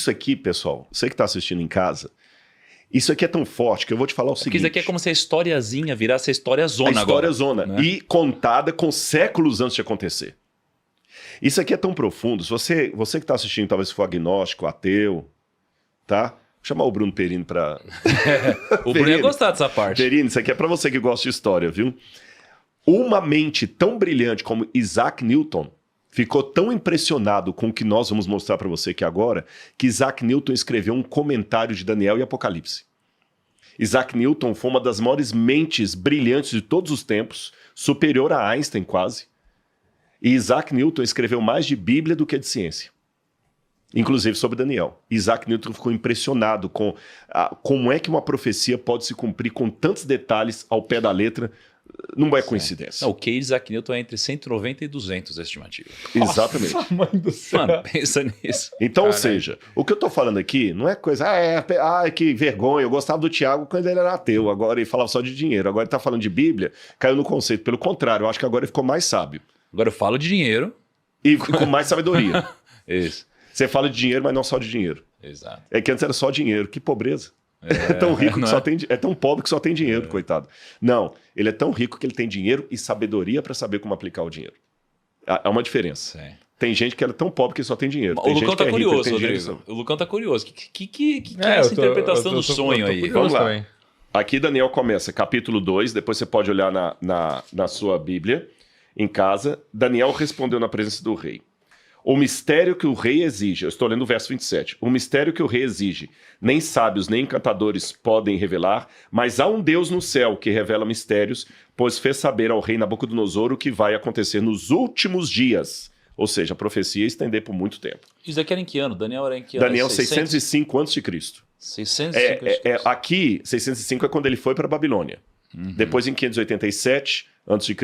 Isso aqui, pessoal, você que está assistindo em casa, isso aqui é tão forte que eu vou te falar o seguinte. Porque isso aqui é como se a historiazinha virasse a história zona agora. A história zona. Né? E contada com séculos antes de acontecer. Isso aqui é tão profundo. Se você que está assistindo, talvez for agnóstico, ateu, tá? Vou chamar o Bruno Perini para... O Bruno ia gostar dessa parte. Perini, isso aqui é para você que gosta de história, viu? Uma mente tão brilhante como Isaac Newton ficou tão impressionado com o que nós vamos mostrar para você aqui agora, que Isaac Newton escreveu um comentário de Daniel e Apocalipse. Isaac Newton foi uma das maiores mentes brilhantes de todos os tempos, superior a Einstein quase. E Isaac Newton escreveu mais de Bíblia do que de ciência. Inclusive sobre Daniel. Isaac Newton ficou impressionado com como é que uma profecia pode se cumprir com tantos detalhes ao pé da letra. Não é coincidência. Não, o QI de Isaac Newton é entre 190 e 200, a estimativa. Exatamente. Nossa, mãe do céu. Mano, pensa nisso. Então, ou seja, o que eu tô falando aqui não é coisa... que vergonha, eu gostava do Tiago quando ele era ateu, agora ele falava só de dinheiro, agora ele tá falando de Bíblia, caiu no conceito. Pelo contrário, eu acho que agora ele ficou mais sábio. Agora eu falo de dinheiro. E com mais sabedoria. Isso. Você fala de dinheiro, mas não só de dinheiro. Exato. É que antes era só dinheiro, que pobreza. É tão rico que só tem, é tão pobre que só tem dinheiro, coitado. Não, ele é tão rico que ele tem dinheiro e sabedoria para saber como aplicar o dinheiro. Há uma diferença. Sim. Tem gente que é tão pobre que só tem dinheiro. O Tem Lucão gente que tá é rico, curioso, tem dinheiro, Rodrigo. O Lucão tá curioso. Que é essa interpretação do sonho aí? Vamos lá. Também. Aqui Daniel começa, capítulo 2, depois você pode olhar na sua Bíblia, em casa. Daniel respondeu na presença do rei. O mistério que o rei exige, eu estou lendo o verso 27, o mistério que o rei exige, nem sábios nem encantadores podem revelar, mas há um Deus no céu que revela mistérios, pois fez saber ao rei Nabucodonosor o que vai acontecer nos últimos dias. Ou seja, a profecia ia estender por muito tempo. Isso aqui era em que ano? Daniel era em que ano? Daniel 605 a.C. 605 Aqui, 605 é quando ele foi para a Babilônia. Depois, em 587 a.C.,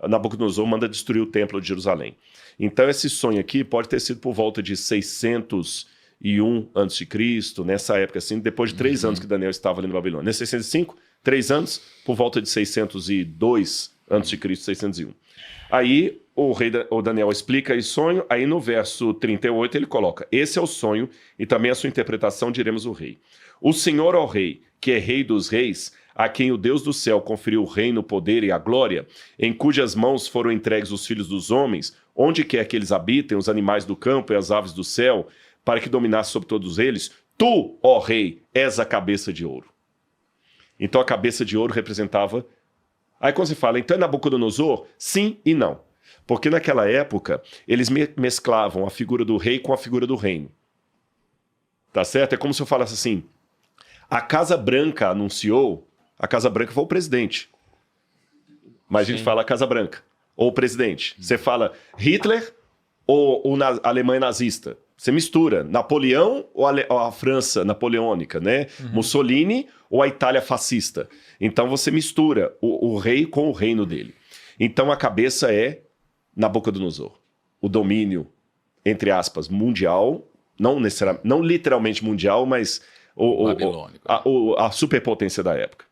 Nabucodonosor manda destruir o templo de Jerusalém. Então, esse sonho aqui pode ter sido por volta de 601 a.C., nessa época, assim, depois de 3 anos que Daniel estava ali na Babilônia. Nesse 605, 3 anos, por volta de 602 a.C., 601. Aí, o Daniel explica esse sonho, aí no verso 38 ele coloca: esse é o sonho e também a sua interpretação, diremos o rei. O Senhor, ó rei, que é rei dos reis, a quem o Deus do céu conferiu o reino, o poder e a glória, em cujas mãos foram entregues os filhos dos homens, onde quer que eles habitem, os animais do campo e as aves do céu, para que dominasse sobre todos eles, tu, ó rei, és a cabeça de ouro. Então a cabeça de ouro representava... Aí quando você fala, então é Nabucodonosor? Sim e não. Porque naquela época, eles mesclavam a figura do rei com a figura do reino. Tá certo? É como se eu falasse assim, a Casa Branca anunciou... A Casa Branca foi o presidente. Mas a gente fala Casa Branca. Ou o presidente. Você fala Hitler ou a Alemanha nazista. Você mistura Napoleão ou a França napoleônica, né? Mussolini ou a Itália fascista. Então você mistura o rei com o reino dele. Então a cabeça é Nabucodonosor. O domínio, entre aspas, mundial, não literalmente mundial, mas a superpotência da época.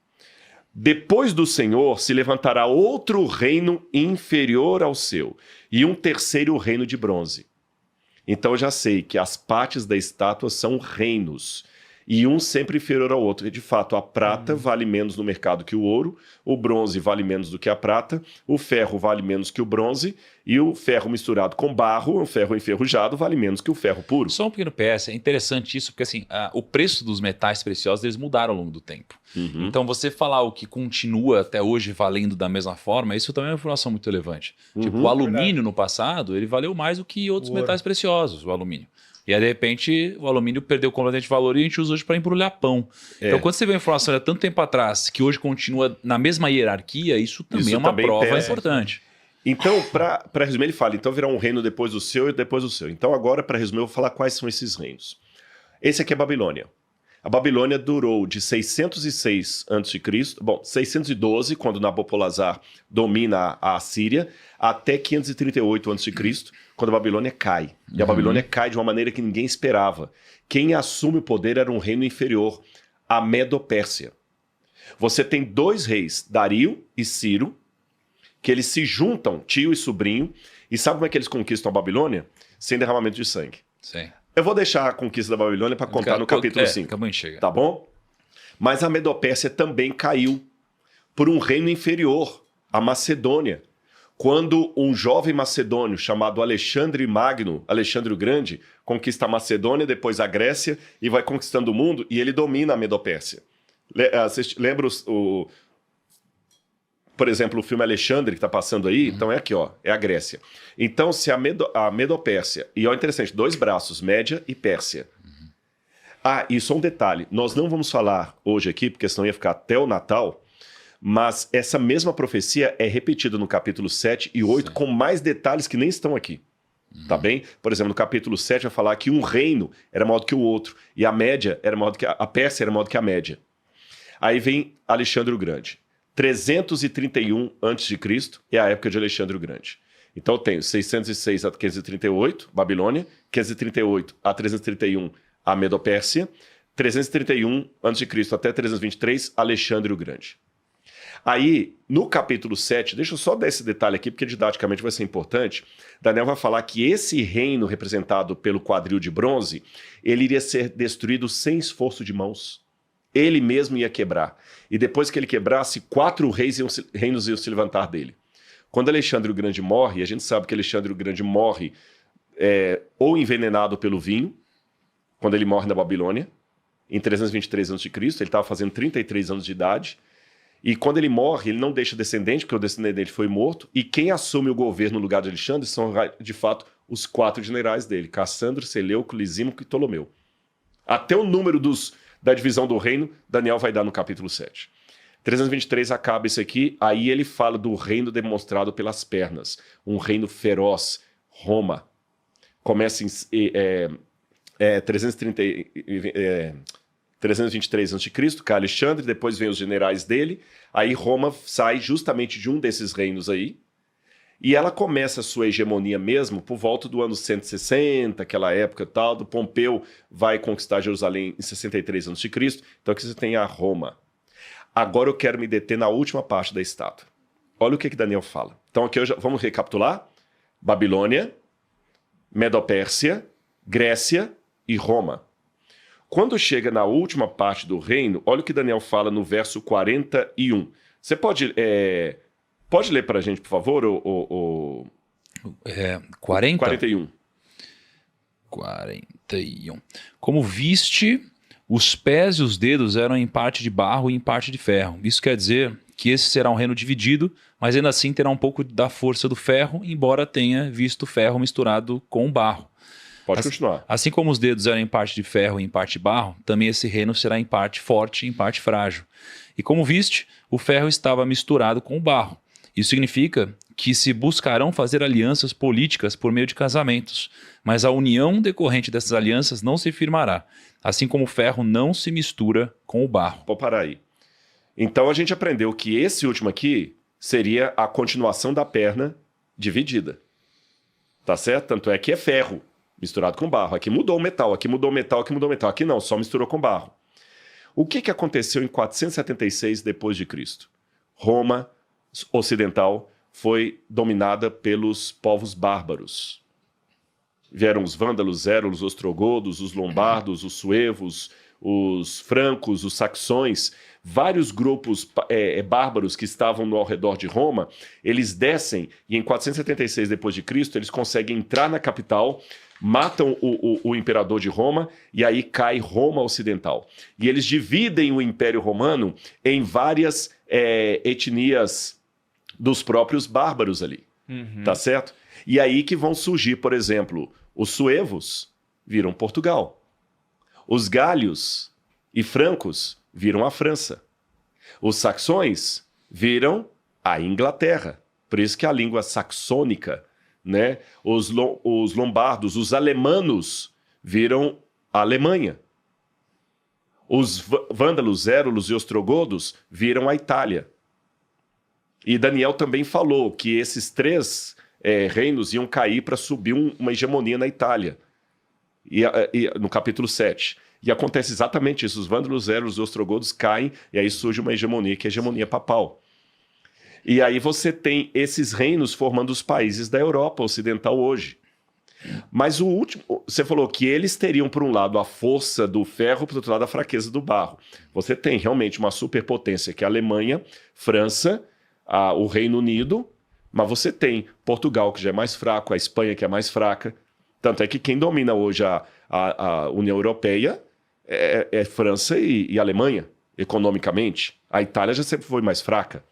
Depois do Senhor se levantará outro reino inferior ao seu, e um terceiro reino de bronze. Então eu já sei que as partes da estátua são reinos, e um sempre inferior ao outro. E de fato, a prata vale menos no mercado que o ouro, o bronze vale menos do que a prata, o ferro vale menos que o bronze, e o ferro misturado com barro, o ferro enferrujado, vale menos que o ferro puro. Só um pequeno PS, é interessante isso, porque assim, o preço dos metais preciosos, eles mudaram ao longo do tempo. Então você falar o que continua até hoje valendo da mesma forma, isso também é uma informação muito relevante. Tipo, o alumínio no passado, ele valeu mais do que outros metais preciosos, o alumínio. E aí, de repente, o alumínio perdeu completamente valor e a gente usa hoje para embrulhar pão. Então, quando você vê a informação há tanto tempo atrás, que hoje continua na mesma hierarquia, isso também é uma prova importante. Então, para resumir, ele fala, então virá um reino depois do seu e depois do seu. Então, agora, para resumir, eu vou falar quais são esses reinos. Esse aqui é Babilônia. A Babilônia durou de 606 a.C., 612, quando Nabopolassar domina a Síria, até 538 a.C., quando a Babilônia cai. E a Babilônia cai de uma maneira que ninguém esperava. Quem assume o poder era um reino inferior, a Medo-Pérsia. Você tem 2 reis, Dario e Ciro, que eles se juntam, tio e sobrinho, e sabe como é que eles conquistam a Babilônia? Sem derramamento de sangue. Sim. Eu vou deixar a conquista da Babilônia para contar no capítulo 5. Acabou de chegar. Tá bom? Mas a Medopérsia também caiu por um reino inferior, a Macedônia. Quando um jovem macedônio chamado Alexandre Magno, Alexandre o Grande, conquista a Macedônia, depois a Grécia e vai conquistando o mundo, e ele domina a Medopérsia. Lembra por exemplo, o filme Alexandre que está passando aí? Então é aqui, ó, é a Grécia. Então, se a Medopérsia, e ó, interessante, 2 braços, Média e Pérsia. E só um detalhe, nós não vamos falar hoje aqui, porque senão ia ficar até o Natal, mas essa mesma profecia é repetida no capítulo 7 e 8, com mais detalhes que nem estão aqui. Tá bem? Por exemplo, no capítulo 7 vai falar que um reino era maior do que o outro, e a Média era maior do que a Pérsia era maior do que a Média. Aí vem Alexandre o Grande. 331 a.C. é a época de Alexandre o Grande. Então eu tenho 606 a 538, Babilônia, 538 a 331, a Medopérsia, 331 a.C. até 323, Alexandre o Grande. Aí, no capítulo 7, deixa eu só dar esse detalhe aqui, porque didaticamente vai ser importante. Daniel vai falar que esse reino representado pelo quadril de bronze, ele iria ser destruído sem esforço de mãos. Ele mesmo ia quebrar. E depois que ele quebrasse, 4 reinos iam se levantar dele. Quando Alexandre o Grande morre, a gente sabe que Alexandre o Grande morre ou envenenado pelo vinho, quando ele morre na Babilônia, em 323 a.C., ele estava fazendo 33 anos de idade. E quando ele morre, ele não deixa descendente, porque o descendente dele foi morto, e quem assume o governo no lugar de Alexandre são, de fato, os 4 generais dele, Cassandro, Seleuco, Lisímaco e Ptolomeu. Até o número da divisão do reino, Daniel vai dar no capítulo 7. 323 acaba isso aqui, aí ele fala do reino demonstrado pelas pernas, um reino feroz, Roma. Começa em 323 a.C., que é Alexandre, depois vem os generais dele, aí Roma sai justamente de um desses reinos aí, e ela começa a sua hegemonia mesmo por volta do ano 160, aquela época e tal, do Pompeu vai conquistar Jerusalém em 63 a.C., então aqui você tem a Roma. Agora eu quero me deter na última parte da estátua. Olha o que Daniel fala. Então aqui vamos recapitular. Babilônia, Medopérsia, Grécia e Roma. Quando chega na última parte do reino, olha o que Daniel fala no verso 41. Você pode ler para a gente, por favor, 40? 41. 41. Como viste, os pés e os dedos eram em parte de barro e em parte de ferro. Isso quer dizer que esse será um reino dividido, mas ainda assim terá um pouco da força do ferro, embora tenha visto ferro misturado com barro. Pode continuar. Assim como os dedos eram em parte de ferro e em parte de barro, também esse reino será em parte forte e em parte frágil. E como viste, o ferro estava misturado com o barro. Isso significa que se buscarão fazer alianças políticas por meio de casamentos, mas a união decorrente dessas alianças não se firmará, assim como o ferro não se mistura com o barro. Vou parar aí. Então a gente aprendeu que esse último aqui seria a continuação da perna dividida. Tá certo? Tanto é que é ferro misturado com barro. Aqui mudou o metal, aqui mudou o metal, aqui mudou o metal. Aqui não, só misturou com barro. O que aconteceu em 476 depois de Cristo? Roma ocidental foi dominada pelos povos bárbaros. Vieram os vândalos, os ostrogodos, os lombardos, os suevos, os francos, os saxões, vários grupos bárbaros que estavam ao redor de Roma, eles descem e em 476 depois de Cristo eles conseguem entrar na capital, matam o imperador de Roma e aí cai Roma ocidental. E eles dividem o Império Romano em várias etnias dos próprios bárbaros ali, tá certo? E aí que vão surgir, por exemplo, os suevos viram Portugal. Os gálios e francos viram a França. Os saxões viram a Inglaterra. Por isso que a língua saxônica, né? Os lombardos, os alemanos viram a Alemanha. Os vândalos, érulos e ostrogodos viram a Itália. E Daniel também falou que esses 3 reinos iam cair para subir uma hegemonia na Itália, no capítulo 7. E acontece exatamente isso, os vândalos, érulos e ostrogodos caem, e aí surge uma hegemonia, que é a hegemonia papal. E aí você tem esses reinos formando os países da Europa Ocidental hoje. Mas o último, você falou que eles teriam, por um lado, a força do ferro, por outro lado, a fraqueza do barro. Você tem realmente uma superpotência, que é a Alemanha, França, o Reino Unido, mas você tem Portugal, que já é mais fraco, a Espanha, que é mais fraca. Tanto é que quem domina hoje a União Europeia é França e Alemanha, economicamente. A Itália já sempre foi mais fraca.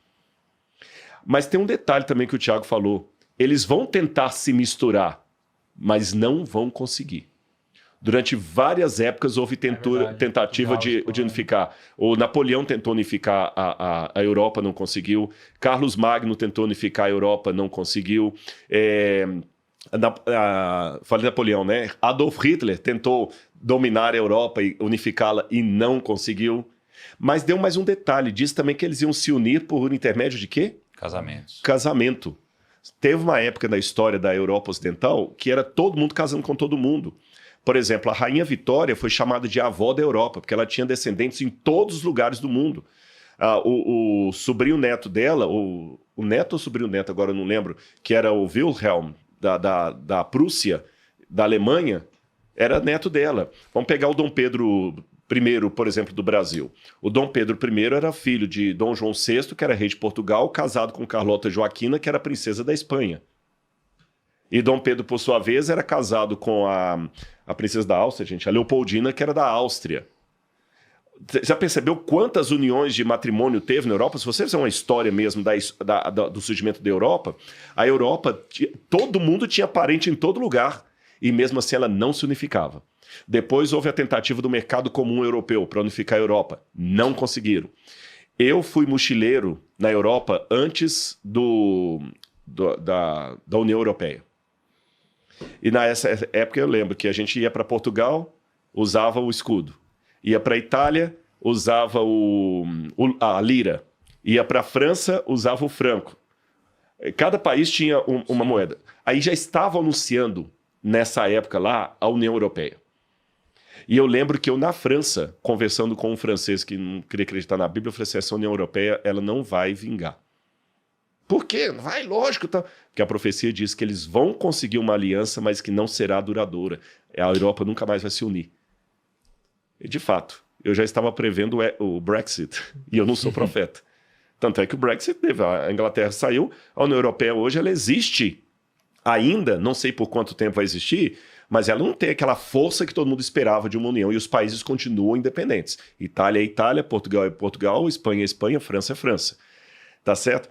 Mas tem um detalhe também que o Thiago falou. Eles vão tentar se misturar, mas não vão conseguir. Durante várias épocas houve tentativa de unificar. O Napoleão tentou unificar a Europa, não conseguiu. Carlos Magno tentou unificar a Europa, não conseguiu. Falei Napoleão, né? Adolf Hitler tentou dominar a Europa e unificá-la e não conseguiu. Mas deu mais um detalhe. Diz também que eles iam se unir por intermédio de quê? Casamentos. Casamento. Teve uma época na história da Europa Ocidental que era todo mundo casando com todo mundo. Por exemplo, a Rainha Vitória foi chamada de avó da Europa, porque ela tinha descendentes em todos os lugares do mundo. O sobrinho neto dela, o neto ou sobrinho neto, agora eu não lembro, que era o Wilhelm, da Prússia, da Alemanha, era neto dela. Vamos pegar o Dom Pedro I, por exemplo, do Brasil. O Dom Pedro I era filho de Dom João VI, que era rei de Portugal, casado com Carlota Joaquina, que era princesa da Espanha. E Dom Pedro, por sua vez, era casado com a princesa da Áustria, gente, a Leopoldina, que era da Áustria. Já percebeu quantas uniões de matrimônio teve na Europa? Se você fizer uma história mesmo do surgimento da Europa, a Europa, todo mundo tinha parente em todo lugar, e mesmo assim ela não se unificava. Depois houve a tentativa do mercado comum europeu para unificar a Europa. Não conseguiram. Eu fui mochileiro na Europa antes da União Europeia. E nessa época eu lembro que a gente ia para Portugal, usava o escudo. Ia para a Itália, usava a lira. Ia para a França, usava o franco. Cada país tinha uma moeda. Aí já estavam anunciando, nessa época lá, a União Europeia. E eu lembro que eu, na França, conversando com um francês que não queria acreditar na Bíblia, eu falei assim, essa União Europeia, ela não vai vingar. Por quê? Vai, lógico. Tá. Porque a profecia diz que eles vão conseguir uma aliança, mas que não será duradoura. A Europa nunca mais vai se unir. E, de fato, eu já estava prevendo o Brexit, e eu não sou profeta. Tanto é que o Brexit teve, a Inglaterra saiu, a União Europeia hoje ela existe ainda, não sei por quanto tempo vai existir, mas ela não tem aquela força que todo mundo esperava de uma união, e os países continuam independentes. Itália é Itália, Portugal é Portugal, Espanha é Espanha, França é França. Tá certo?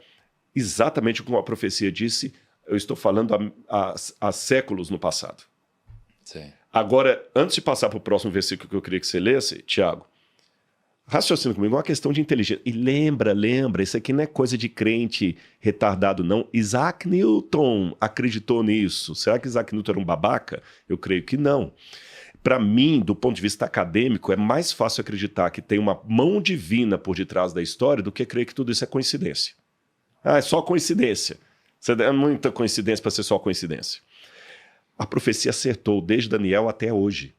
Exatamente como a profecia disse, eu estou falando há séculos no passado. Sim. Agora, antes de passar para o próximo versículo que eu queria que você lesse, Tiago, raciocina comigo, é uma questão de inteligência. E lembra, isso aqui não é coisa de crente retardado, não. Isaac Newton acreditou nisso. Será que Isaac Newton era um babaca? Eu creio que não. Para mim, do ponto de vista acadêmico, é mais fácil acreditar que tem uma mão divina por detrás da história do que crer que tudo isso é coincidência. É só coincidência. É muita coincidência para ser só coincidência. A profecia acertou desde Daniel até hoje.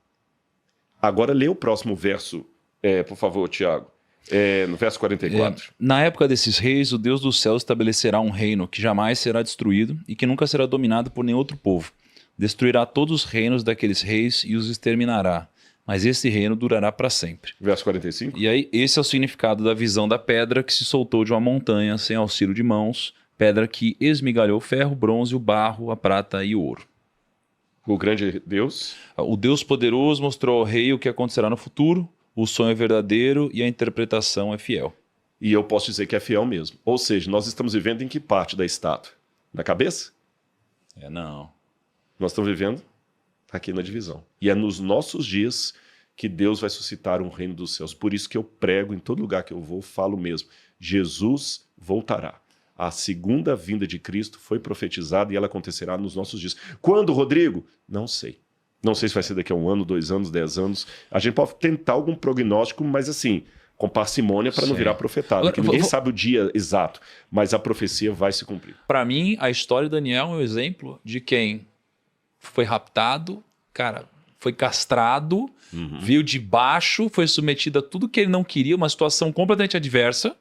Agora lê o próximo verso, por favor, Tiago. No verso 44. Na época desses reis, o Deus do céu estabelecerá um reino que jamais será destruído e que nunca será dominado por nenhum outro povo. Destruirá todos os reinos daqueles reis e os exterminará. Mas esse reino durará para sempre. Verso 45. E aí, esse é o significado da visão da pedra que se soltou de uma montanha sem auxílio de mãos, pedra que esmigalhou o ferro, o bronze, o barro, a prata e o ouro. O grande Deus. O Deus poderoso mostrou ao rei o que acontecerá no futuro, o sonho é verdadeiro e a interpretação é fiel. E eu posso dizer que é fiel mesmo. Ou seja, nós estamos vivendo em que parte da estátua? Na cabeça? Não. Nós estamos vivendo aqui na divisão. E é nos nossos dias que Deus vai suscitar um reino dos céus. Por isso que eu prego em todo lugar que eu vou, falo mesmo. Jesus voltará. A segunda vinda de Cristo foi profetizada e ela acontecerá nos nossos dias. Quando, Rodrigo? Não sei. Não sei se vai ser daqui a 1 ano, 2 anos, 10 anos. A gente pode tentar algum prognóstico, mas assim, com parcimônia para não virar profetado. Porque ninguém sabe o dia exato, mas a profecia vai se cumprir. Para mim, a história de Daniel é um exemplo de quem foi raptado, cara, foi castrado, veio de baixo, foi submetido a tudo que ele não queria, uma situação completamente adversa.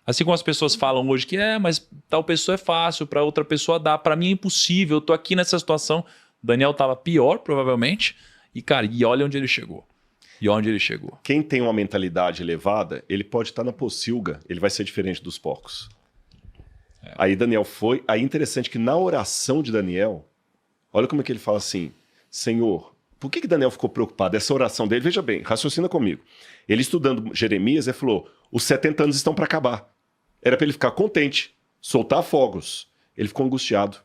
Assim como as pessoas falam hoje que mas tal pessoa é fácil, para outra pessoa dá. Para mim é impossível, eu tô aqui nessa situação. Daniel estava pior, provavelmente. E, cara, e olha onde ele chegou. E onde ele chegou. Quem tem uma mentalidade elevada, ele pode estar na pocilga, ele vai ser diferente dos porcos. Aí Daniel foi... Aí interessante que na oração de Daniel, olha como é que ele fala assim, Senhor, por que Daniel ficou preocupado? Essa oração dele, veja bem, raciocina comigo. Ele estudando Jeremias, ele falou, os 70 anos estão para acabar. Era para ele ficar contente, soltar fogos. Ele ficou angustiado.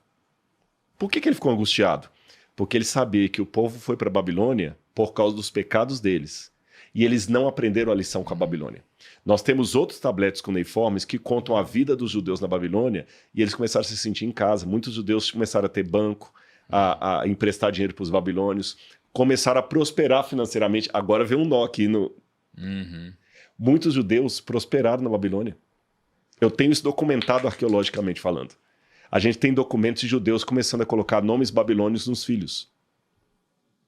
Por que ele ficou angustiado? Porque ele sabia que o povo foi para a Babilônia por causa dos pecados deles. E eles não aprenderam a lição com a Babilônia. Nós temos outros tabletes cuneiformes que contam a vida dos judeus na Babilônia e eles começaram a se sentir em casa. Muitos judeus começaram a ter banco, a emprestar dinheiro para os babilônios, começaram a prosperar financeiramente. Agora vem um nó aqui no... Muitos judeus prosperaram na Babilônia. Eu tenho isso documentado arqueologicamente falando. A gente tem documentos de judeus começando a colocar nomes babilônios nos filhos.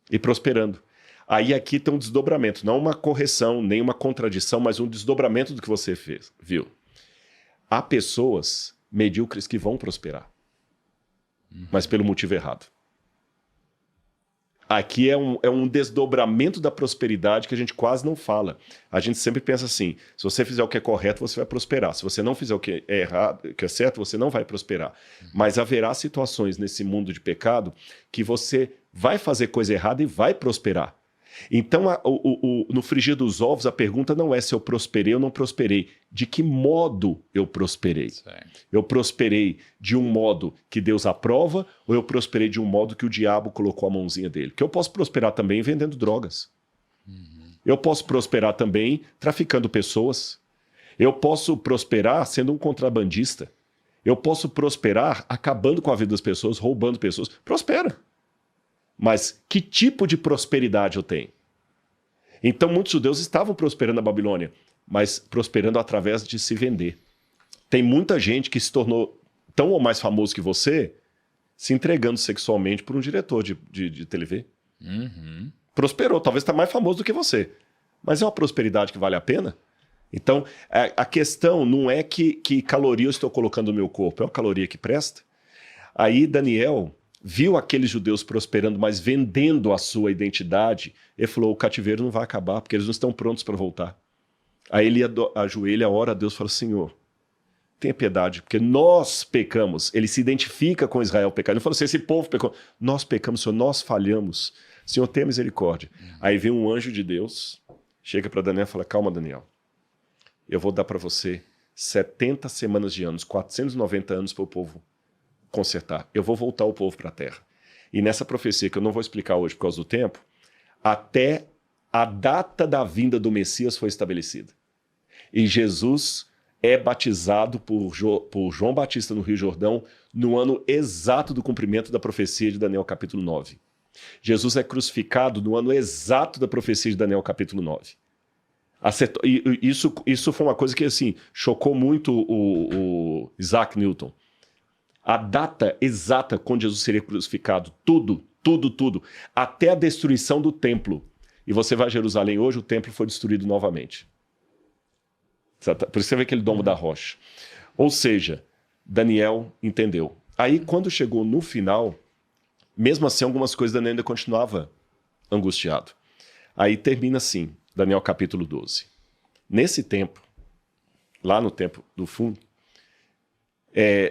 E prosperando. Aí aqui tem um desdobramento, não uma correção, nem uma contradição, mas um desdobramento do que você fez, viu? Há pessoas medíocres que vão prosperar, mas pelo motivo errado. Aqui é um desdobramento da prosperidade que a gente quase não fala. A gente sempre pensa assim, se você fizer o que é correto, você vai prosperar. Se você não fizer o que é errado, o que é certo, você não vai prosperar. Mas haverá situações nesse mundo de pecado que você vai fazer coisa errada e vai prosperar. Então, no frigir dos ovos, a pergunta não é se eu prosperei ou não prosperei. De que modo eu prosperei? Certo. Eu prosperei de um modo que Deus aprova ou eu prosperei de um modo que o diabo colocou a mãozinha dele? Porque eu posso prosperar também vendendo drogas. Eu posso prosperar também traficando pessoas. Eu posso prosperar sendo um contrabandista. Eu posso prosperar acabando com a vida das pessoas, roubando pessoas. Prospera. Mas que tipo de prosperidade eu tenho? Então muitos judeus estavam prosperando na Babilônia, mas prosperando através de se vender. Tem muita gente que se tornou tão ou mais famoso que você, se entregando sexualmente por um diretor de TV. Prosperou, talvez está mais famoso do que você. Mas é uma prosperidade que vale a pena? Então, a questão não é que caloria eu estou colocando no meu corpo, é uma caloria que presta. Aí Daniel viu aqueles judeus prosperando, mas vendendo a sua identidade, ele falou, o cativeiro não vai acabar, porque eles não estão prontos para voltar. Aí ele ajoelha, ora a Deus e fala, Senhor, tenha piedade, porque nós pecamos. Ele se identifica com Israel pecado. Ele falou assim, esse povo pecou. Nós pecamos, Senhor, nós falhamos. Senhor, tenha misericórdia. Aí vem um anjo de Deus, chega para Daniel e fala, calma, Daniel, eu vou dar para você 70 semanas de anos, 490 anos para o povo consertar. Eu vou voltar o povo para a terra. E nessa profecia, que eu não vou explicar hoje por causa do tempo, até a data da vinda do Messias foi estabelecida. E Jesus é batizado por João Batista no Rio Jordão no ano exato do cumprimento da profecia de Daniel capítulo 9. Jesus é crucificado no ano exato da profecia de Daniel capítulo 9. Isso foi uma coisa que assim, chocou muito o Isaac Newton. A data exata quando Jesus seria crucificado, tudo, até a destruição do templo. E você vai a Jerusalém hoje, o templo foi destruído novamente. Por isso você vê aquele domo da rocha. Ou seja, Daniel entendeu. Aí quando chegou no final, mesmo assim algumas coisas Daniel ainda continuava angustiado. Aí termina assim, Daniel capítulo 12. Nesse tempo, lá no tempo do fundo,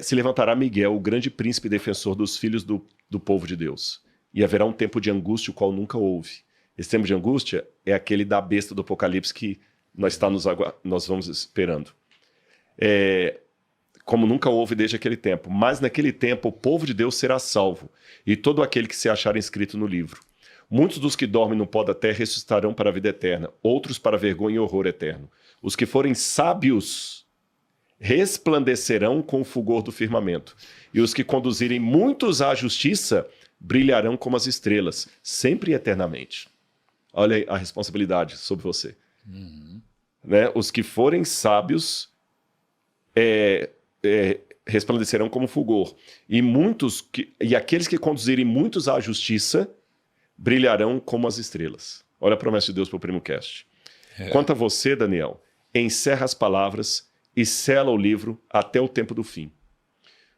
se levantará Miguel, o grande príncipe defensor dos filhos do povo de Deus. E haverá um tempo de angústia, o qual nunca houve. Esse tempo de angústia é aquele da besta do Apocalipse que nós vamos esperando. Como nunca houve desde aquele tempo. Mas naquele tempo o povo de Deus será salvo, e todo aquele que se achar inscrito no livro. Muitos dos que dormem no pó da terra ressuscitarão para a vida eterna, outros para vergonha e horror eterno. Os que forem sábios resplandecerão com o fulgor do firmamento, e os que conduzirem muitos à justiça brilharão como as estrelas, sempre e eternamente. Olha aí a responsabilidade sobre você. Né? Os que forem sábios resplandecerão como fulgor, e aqueles que conduzirem muitos à justiça brilharão como as estrelas. Olha a promessa de Deus para o PrimoCast. Quanto a você, Daniel, encerra as palavras e sela o livro até o tempo do fim.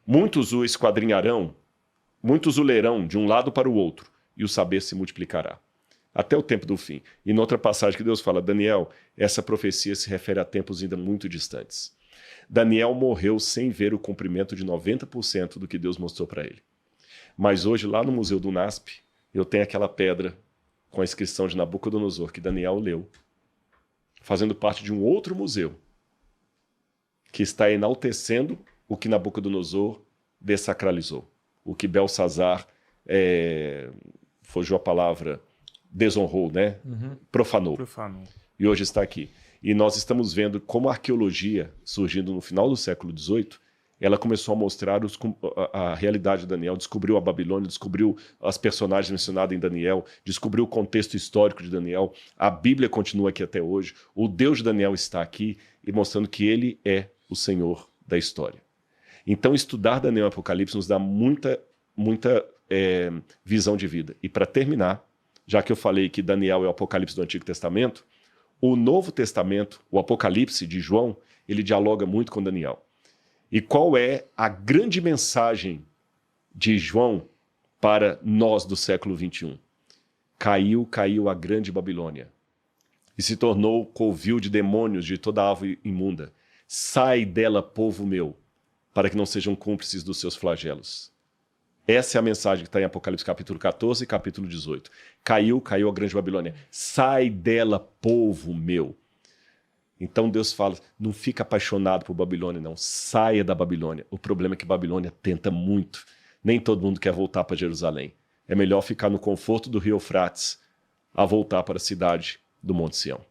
Muitos o esquadrinharão, Muitos o lerão de um lado para o outro, e o saber se multiplicará. Até o tempo do fim. E noutra passagem que Deus fala, Daniel, essa profecia se refere a tempos ainda muito distantes. Daniel morreu sem ver o cumprimento de 90% do que Deus mostrou para ele. Mas hoje, lá no Museu do NASP, eu tenho aquela pedra com a inscrição de Nabucodonosor, que Daniel leu, fazendo parte de um outro museu, que está enaltecendo o que Nabucodonosor dessacralizou, o que Belsazar, fugiu a palavra, desonrou, né? Profanou. E hoje está aqui. E nós estamos vendo como a arqueologia, surgindo no final do século XVIII, ela começou a mostrar a realidade de Daniel, descobriu a Babilônia, descobriu as personagens mencionados em Daniel, descobriu o contexto histórico de Daniel. A Bíblia continua aqui até hoje. O Deus de Daniel está aqui e mostrando que ele é o Senhor da história. Então, estudar Daniel e Apocalipse nos dá muita visão de vida. E para terminar, já que eu falei que Daniel é o Apocalipse do Antigo Testamento, o Novo Testamento, o Apocalipse de João, ele dialoga muito com Daniel. E qual é a grande mensagem de João para nós do século XXI? Caiu a grande Babilônia e se tornou covil de demônios de toda ave imunda. Sai dela, povo meu, para que não sejam cúmplices dos seus flagelos. Essa é a mensagem que está em Apocalipse capítulo 14 e capítulo 18. Caiu a grande Babilônia. Sai dela, povo meu. Então Deus fala, não fica apaixonado por Babilônia, não. Saia da Babilônia. O problema é que Babilônia tenta muito. Nem todo mundo quer voltar para Jerusalém. É melhor ficar no conforto do rio Eufrates a voltar para a cidade do Monte Sião.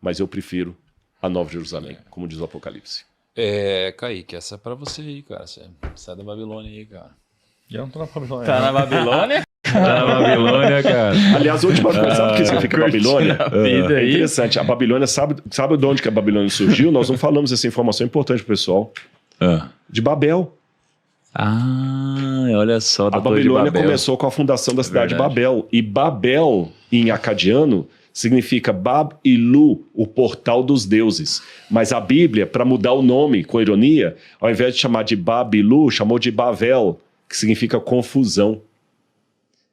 Mas eu prefiro a Nova Jerusalém, como diz o Apocalipse. Kaique, essa é para você aí, cara. Você sai da Babilônia aí, cara. Eu não tô na Babilônia. Tá na Babilônia? Tá na Babilônia, cara. Aliás, a última coisa, sabe o que significa Babilônia? Vida É aí. interessante. A Babilônia, sabe de onde que a Babilônia surgiu? Nós não falamos essa informação importante pro pessoal. De Babel. Olha só, A Babilônia começou com a fundação da cidade de Babel. E Babel, em acadiano, significa Bab-Ilu, o portal dos deuses. Mas a Bíblia, para mudar o nome com ironia, ao invés de chamar de Bab-Ilu, chamou de Bavel, que significa confusão.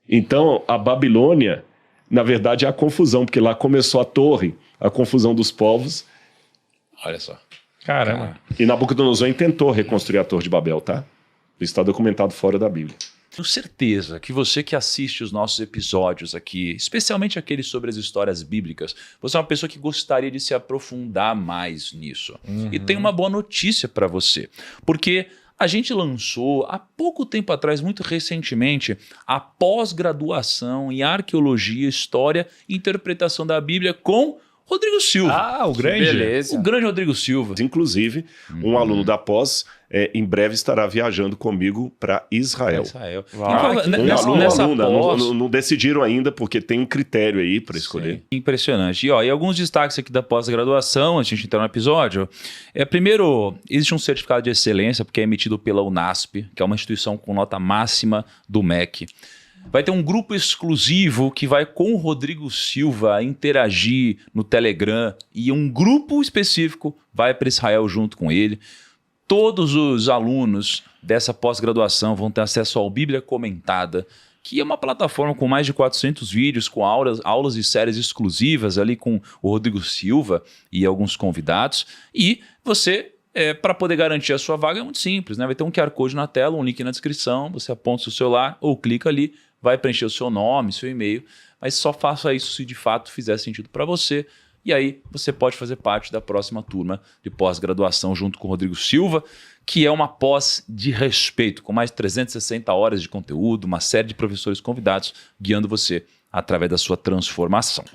Então, a Babilônia, na verdade, é a confusão, porque lá começou a torre, a confusão dos povos. Olha só. Caramba. E Nabucodonosor tentou reconstruir a Torre de Babel, tá? Isso está documentado fora da Bíblia. Tenho certeza que você que assiste os nossos episódios aqui, especialmente aqueles sobre as histórias bíblicas, você é uma pessoa que gostaria de se aprofundar mais nisso. E tem uma boa notícia para você, porque a gente lançou há pouco tempo atrás, muito recentemente, a pós-graduação em Arqueologia, História e Interpretação da Bíblia com Rodrigo Silva. O grande. Beleza. O grande Rodrigo Silva. Inclusive, um aluno da pós em breve estará viajando comigo para Israel. Não decidiram ainda, porque tem um critério aí para escolher. Sim, impressionante. E alguns destaques aqui da pós-graduação, antes de a gente entrar no episódio. Primeiro, existe um certificado de excelência, porque é emitido pela UNASP, que é uma instituição com nota máxima do MEC. Vai ter um grupo exclusivo que vai com o Rodrigo Silva interagir no Telegram e um grupo específico vai para Israel junto com ele. Todos os alunos dessa pós-graduação vão ter acesso ao Bíblia Comentada, que é uma plataforma com mais de 400 vídeos, com aulas e séries exclusivas ali com o Rodrigo Silva e alguns convidados. E você, para poder garantir a sua vaga, é muito simples, né? Vai ter um QR Code na tela, um link na descrição, você aponta o seu celular ou clica ali, vai preencher o seu nome, seu e-mail, mas só faça isso se de fato fizer sentido para você. E aí você pode fazer parte da próxima turma de pós-graduação junto com o Rodrigo Silva, que é uma pós de respeito, com mais de 360 horas de conteúdo, uma série de professores convidados guiando você através da sua transformação.